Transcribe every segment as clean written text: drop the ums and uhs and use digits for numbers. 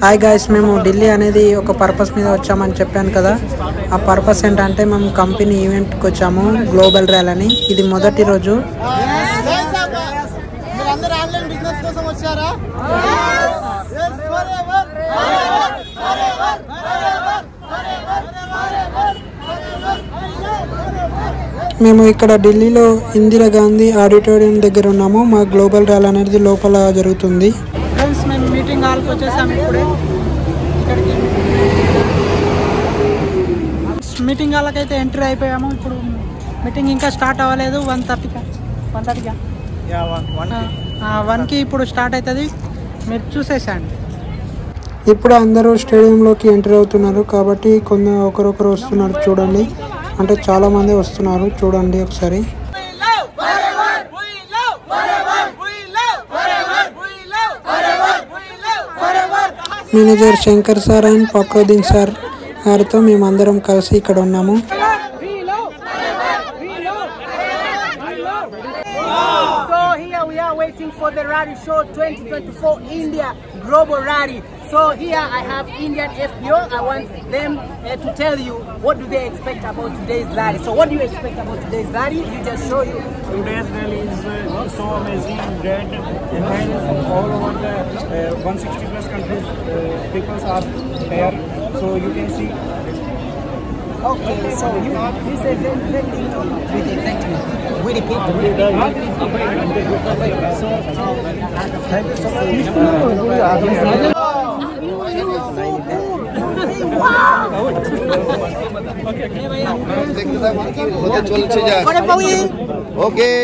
Hi guys, మేము ఢిల్లీ అనేది ఒక పర్పస్ మీద వచ్చామని చెప్పాను కదా. ఆ పర్పస్ ఏంటంటే మేము కంపెనీ ఈవెంట్కి వచ్చాము, గ్లోబల్ ర్యాలీ అని. ఇది మొదటి రోజు. మేము ఇక్కడ ఢిల్లీలో ఇందిరాగాంధీ ఆడిటోరియం దగ్గర ఉన్నాము. మా గ్లోబల్ ర్యాలీ అనేది లోపల జరుగుతుంది. ఫ్రెండ్స్, మేము మీటింగ్ హాల్కి వచ్చేసాము. ఇప్పుడే ఇక్కడికి మీటింగ్ హాల్కి అయితే ఎంట్రీ అయిపోయాము. ఇప్పుడు మీటింగ్ ఇంకా స్టార్ట్ అవ్వలేదు. 1కి ఇప్పుడు స్టార్ట్ అవుతుంది. మీరు చూసేసండి. ఇప్పుడు అందరూ స్టేడియంలోకి ఎంట్రీ అవుతున్నారు కాబట్టి ఒకరొకరు వస్తున్నారు. చూడండి, అంటే చాలా మంది వస్తున్నారు. చూడండి ఒకసారి. Manager Shankar sir and Fakhruddin sir గారితో మేమందరం కలిసి ఇక్కడ ఉన్నాము. Waiting for the Rally Show 2024 India Global Rally. So here I have Indian FPO. I want them to tell you what do they expect about today's rally. So what do you expect about today's rally? You just show you. Today's rally is so amazing, great, and all over the 160 plus countries people are there. So you can see. Okay, so you say with exactly. We repeat. So thank you so much. Okay,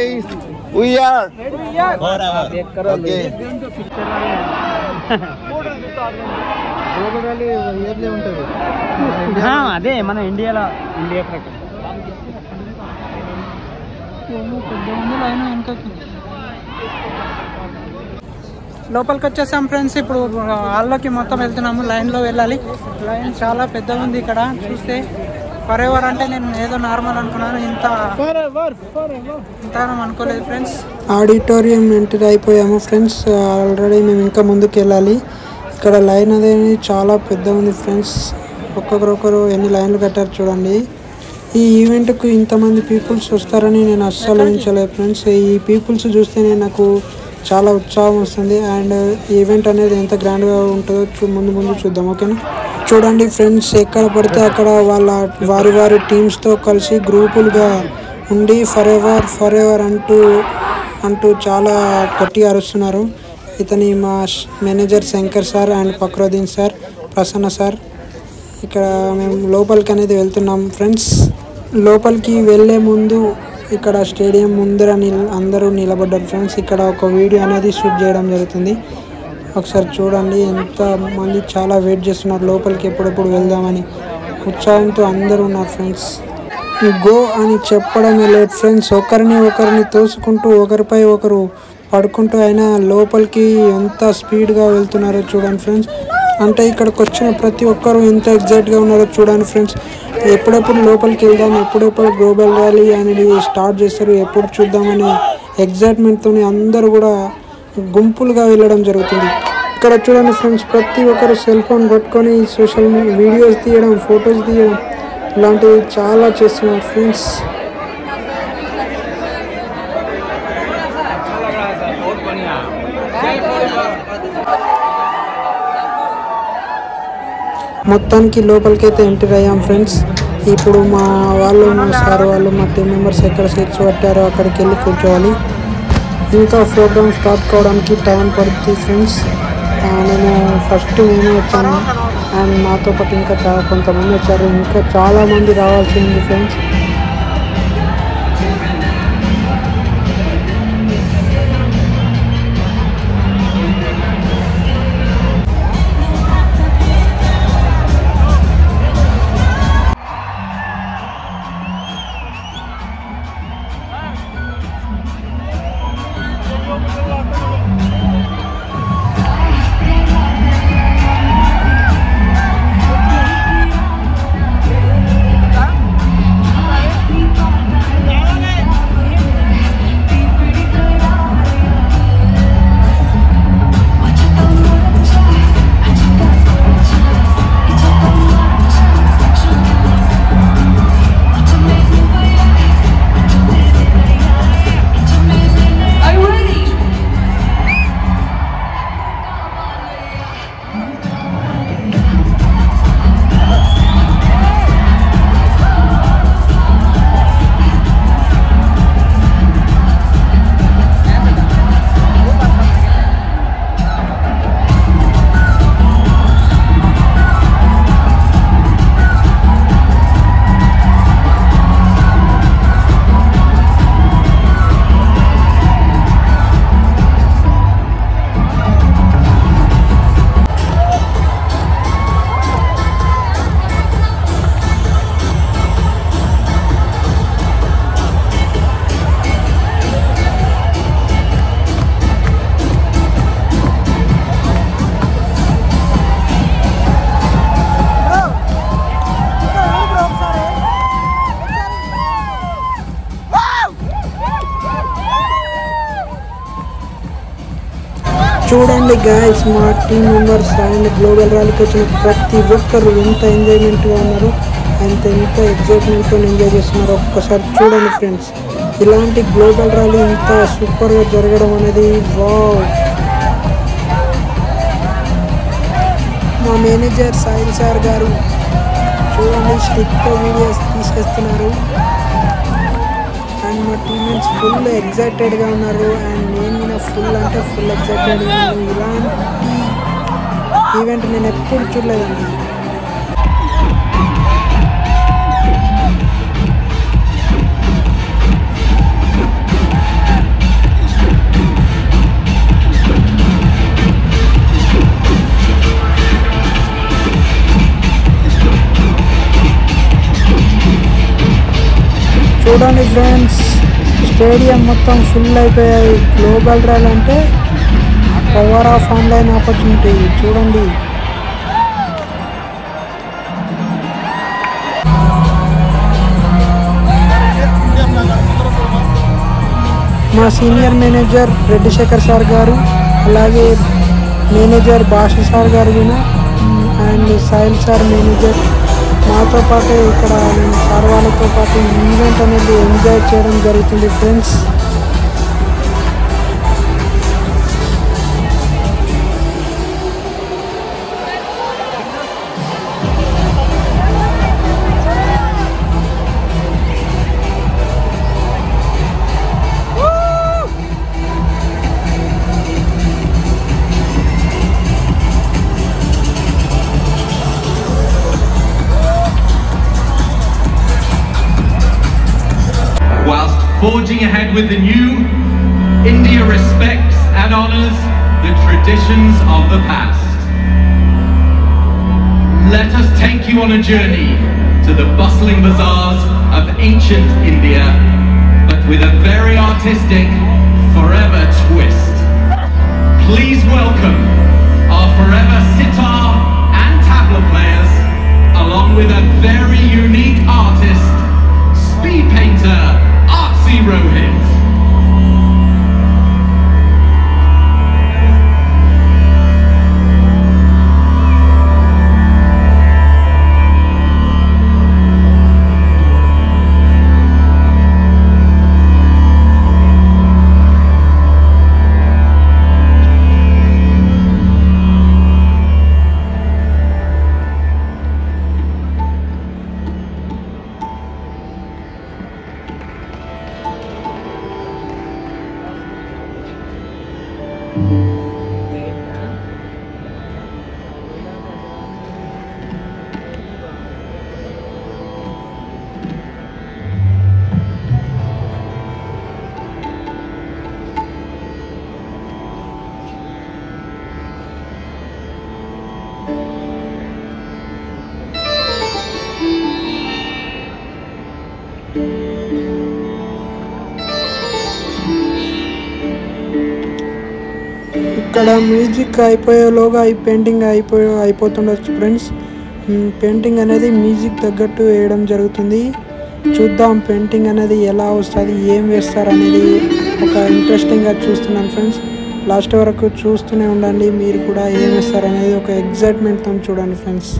we are. Okay. అదే మన India లోపలికి వచ్చేసాం friends. ఇప్పుడు హాల్లోకి మొత్తం వెళ్తున్నాము. లైన్లో వెళ్ళాలి. లైన్ చాలా పెద్దగా ఉంది. ఇక్కడ చూస్తే ఫర్ ఎవర్ అంటే నేను ఏదో నార్మల్ అనుకున్నాను, ఇంత అనుకోలేదు ఫ్రెండ్స్. ఆడిటోరియం ఎంటర్ అయిపోయాము ఫ్రెండ్స్. ఆల్రెడీ మేము ఇంకా ముందుకు వెళ్ళాలి. ఇక్కడ లైన్ అనేది చాలా పెద్దగా ఉంది ఫ్రెండ్స్. ఒక్కొక్కరు ఎన్ని లైన్లు కట్టారు చూడండి. ఈ ఈవెంట్కు ఇంతమంది పీపుల్స్ వస్తారని నేను అస్సలు ఊహించలేదు ఫ్రెండ్స్. ఈ పీపుల్స్ చూస్తేనే నాకు చాలా ఉత్సాహం వస్తుంది. అండ్ ఈవెంట్ అనేది ఎంత గ్రాండ్గా ఉంటుందో ముందు చూద్దాం. ఓకేనా? చూడండి ఫ్రెండ్స్, ఎక్కడ పడితే అక్కడ వారి టీమ్స్తో కలిసి గ్రూపులుగా ఉండి ఫర్ ఎవర్ అంటూ చాలా గట్టిగా అరుస్తున్నారు. ఇతని మా manager Shankar sir and Fakhruddin sir, Prasanna sir. ఇక్కడ మేము లోపలికి అనేది వెళ్తున్నాం ఫ్రెండ్స్. లోపలికి వెళ్ళే ముందు ఇక్కడ స్టేడియం ముందర అందరూ నిలబడ్డారు ఫ్రెండ్స్. ఇక్కడ ఒక వీడియో అనేది షూట్ చేయడం జరుగుతుంది. ఒకసారి చూడండి, ఎంత మంది చాలా వెయిట్ చేస్తున్నారు లోపలికి ఎప్పుడెప్పుడు వెళ్దామని. ఉత్సాహంతో అందరూ ఉన్నారు ఫ్రెండ్స్. గో అని చెప్పడమే లేట్ ఫ్రెండ్స్. ఒకరిని తోసుకుంటూ ఒకరిపై ఒకరు పడుకుంటూ అయినా లోపలికి ఎంత స్పీడ్గా వెళ్తున్నారో చూడండి ఫ్రెండ్స్. అంటే ఇక్కడికి వచ్చిన ప్రతి ఒక్కరు ఎంత ఎగ్జైట్గా ఉన్నారో చూడండి ఫ్రెండ్స్. ఎప్పుడెప్పుడు లోపలికి వెళ్దాం, ఎప్పుడెప్పుడు గ్లోబల్ ర్యాలీ అనేది స్టార్ట్ చేస్తారు, ఎప్పుడు చూద్దామని ఎగ్జైట్మెంట్తో అందరూ కూడా గుంపులుగా వెళ్ళడం జరుగుతుంది. ఇక్కడ చూడండి ఫ్రెండ్స్, ప్రతి ఒక్కరు సెల్ ఫోన్ పట్టుకొని సోషల్ వీడియోస్ తీయడం, ఫొటోస్ తీయడం ఇలాంటివి చాలా చేస్తున్నారు ఫ్రెండ్స్. మొత్తానికి లోపలికైతే ఎంటర్ అయ్యాం ఫ్రెండ్స్. ఇప్పుడు మా సార్ వాళ్ళు, మా టీం మెంబర్స్ ఎక్కడ సీట్స్ పట్టారో అక్కడికి వెళ్ళి కూర్చోవాలి. ఇంకా ప్రోగ్రామ్ స్టార్ట్ కావడానికి టైం పడుతుంది ఫ్రెండ్స్. నేను వచ్చాను అండ్ నాతో పాటు ఇంకా కొంతమంది వచ్చారు. ఇంకా చాలామంది రావాల్సి ఉంది ఫ్రెండ్స్. చూడండి గాయస్, మా టీం మెంబర్స్ అండ్ గ్లోబల్ ర్యాలీకి వచ్చిన ప్రతి ఒక్కరు ఎంత ఎంజాయ్మెంట్గా ఉన్నారు, ఎంత ఎగ్జైట్మెంట్తో ఎంజాయ్ చేస్తున్నారు ఒక్కసారి చూడండి ఫ్రెండ్స్. ఇలాంటి గ్లోబల్ ర్యాలీ ఇంత సూపర్గా జరగడం అనేది వావ్. మా మేనేజర్ సాయిల్ సార్ గారు చూడండి స్టిక్తో వీడియోస్ తీసుకొస్తున్నారు. అండ్ మా టీమ్మేట్స్ ఫుల్ ఎగ్జైటెడ్గా ఉన్నారు. అండ్ నేను కూడా ఫుల్ అంటే ఫుల్ ఎగ్జైటెడ్గా ఉన్నాను. ఇలాంటి ఈవెంట్ నేను ఎప్పుడు చూడలేదండి. చూడండి ఫ్రెండ్స్, స్టేడియం మొత్తం ఫుల్ అయిపోయాయి. గ్లోబల్ ర్యాలీ అంటే పవర్ ఆఫ్ ఆన్లైన్ ఆపర్చునిటీ. చూడండి మా senior manager Reddy Shekar sir గారు, అలాగే మేనేజర్ భాష సార్ గారు కూడా, అండ్ సాయిల్ సార్ మేనేజర్ మాతో పాటు ఇక్కడ నేను సార్ వాళ్ళతో పాటు ఈవెంట్ అనేది ఎంజాయ్ చేయడం జరుగుతుంది friends. Forging ahead with the new, India respects and honours the traditions of the past. Let us take you on a journey to the bustling bazaars of ancient India, but with a very artistic, forever twist. Please welcome our forever sitar and tabla players, along with a very unique artist, speed painter, Rohit. ఇక్కడ music అయిపోయేలోగా ఈ painting అయిపోతుండొచ్చు friends. Painting అనేది music తగ్గట్టు వేయడం జరుగుతుంది. చూద్దాం painting అనేది ఎలా వస్తుంది, ఏం వేస్తారు అనేది ఒక ఇంట్రెస్టింగ్గా చూస్తున్నాను ఫ్రెండ్స్. లాస్ట్ వరకు చూస్తూనే ఉండండి. మీరు కూడా ఏం వేస్తారు అనేది ఒక ఎగ్జైట్మెంట్తో చూడండి ఫ్రెండ్స్.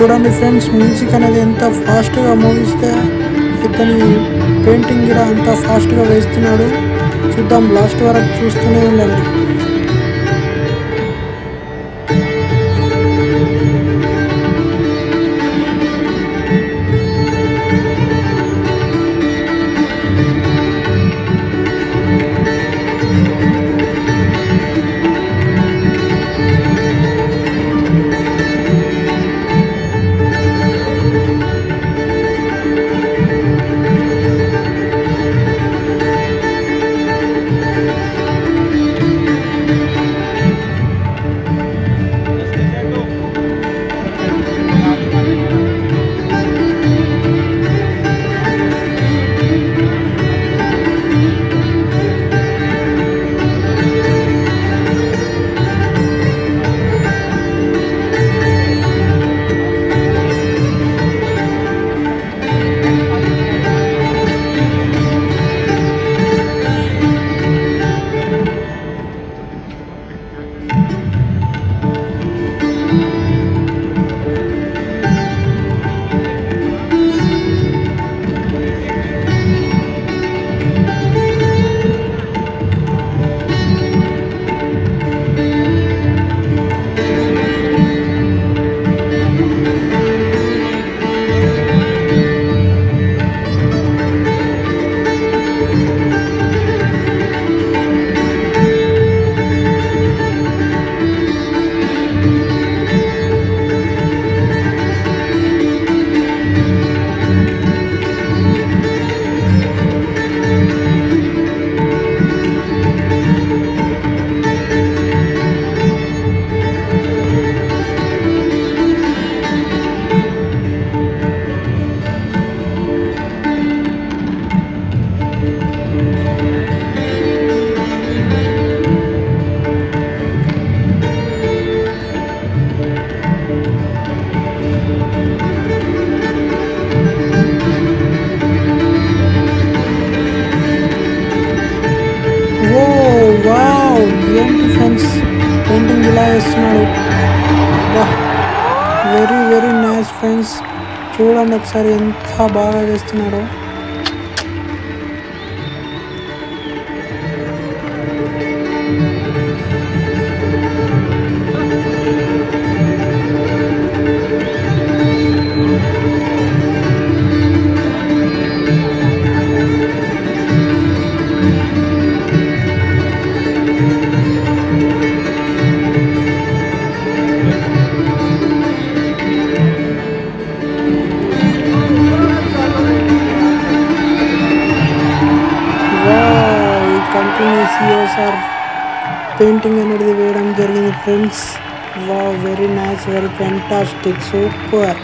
చూడండి ఫ్రెండ్స్, మ్యూజిక్ అనేది ఎంత ఫాస్ట్గా మూవిస్తే ఇతని పెయింటింగ్ కూడా అంత ఫాస్ట్గా వేస్తున్నాడు. చూద్దాం, లాస్ట్ వరకు చూస్తూనే ఉండండి. ఏంటి ఫ్రెండ్స్, పెయింటింగ్ ఇలా వేస్తున్నాడు. వెరీ వెరీ నైస్ ఫ్రెండ్స్, చూడండి ఒకసారి ఎంత బాగా వేస్తున్నాడో. కంటిన్యూస్ఆర్ పెయింటింగ్ అనేది వేయడం జరిగింది friends. Wow, very nice, very fantastic, super.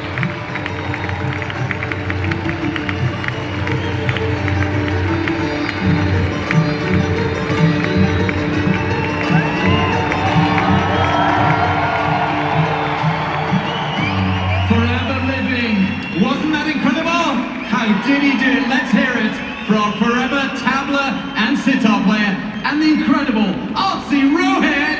Forever living. Wasn't that incredible? How did he do it? Let's hear it from Forever tabla and sitar player and the incredible Artsy Rohit.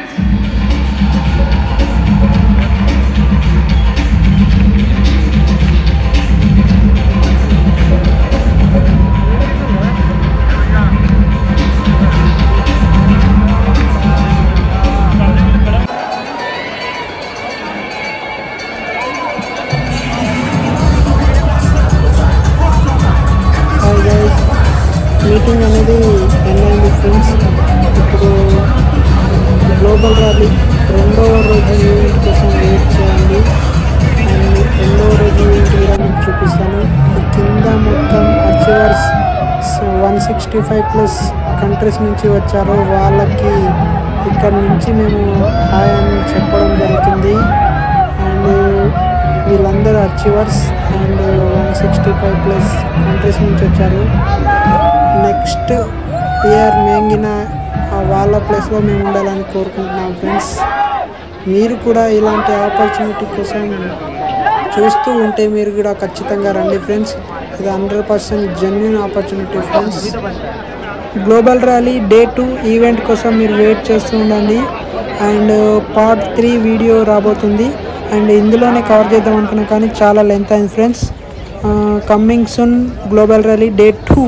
Meeting అనేది end అయింది friends. ఇప్పుడు global rally రెండవ రోజు event కోసం wait చేయండి. And రెండవ రోజు event కూడా మీకు చూపిస్తాను. కింద మొత్తం అచీవర్స్ 165+ కంట్రీస్ నుంచి వచ్చారు. వాళ్ళకి ఇక్కడ నుంచి మేము హాయ్ అని చెప్పడం జరుగుతుంది. అండ్ వీళ్ళందరూ అచీవర్స్ అండ్ 165+ కంట్రీస్ నుంచి వచ్చారు. నెక్స్ట్ ఇయర్ మేంగిన వాళ్ళ ప్లేస్లో మేము ఉండాలని కోరుకుంటున్నాం ఫ్రెండ్స్. మీరు కూడా ఇలాంటి ఆపర్చునిటీ కోసం చూస్తూ ఉంటే మీరు కూడా ఖచ్చితంగా రండి ఫ్రెండ్స్. ఇది 100% genuine opportunity friends. Global rally day 2 event కోసం మీరు వెయిట్ చేస్తూ ఉండండి. అండ్ పార్ట్ 3 వీడియో రాబోతుంది. అండ్ ఇందులోనే కవర్ చేద్దాం అనుకున్నా కానీ చాలా లెంత్ అయింది friends. Coming soon global rally day 2.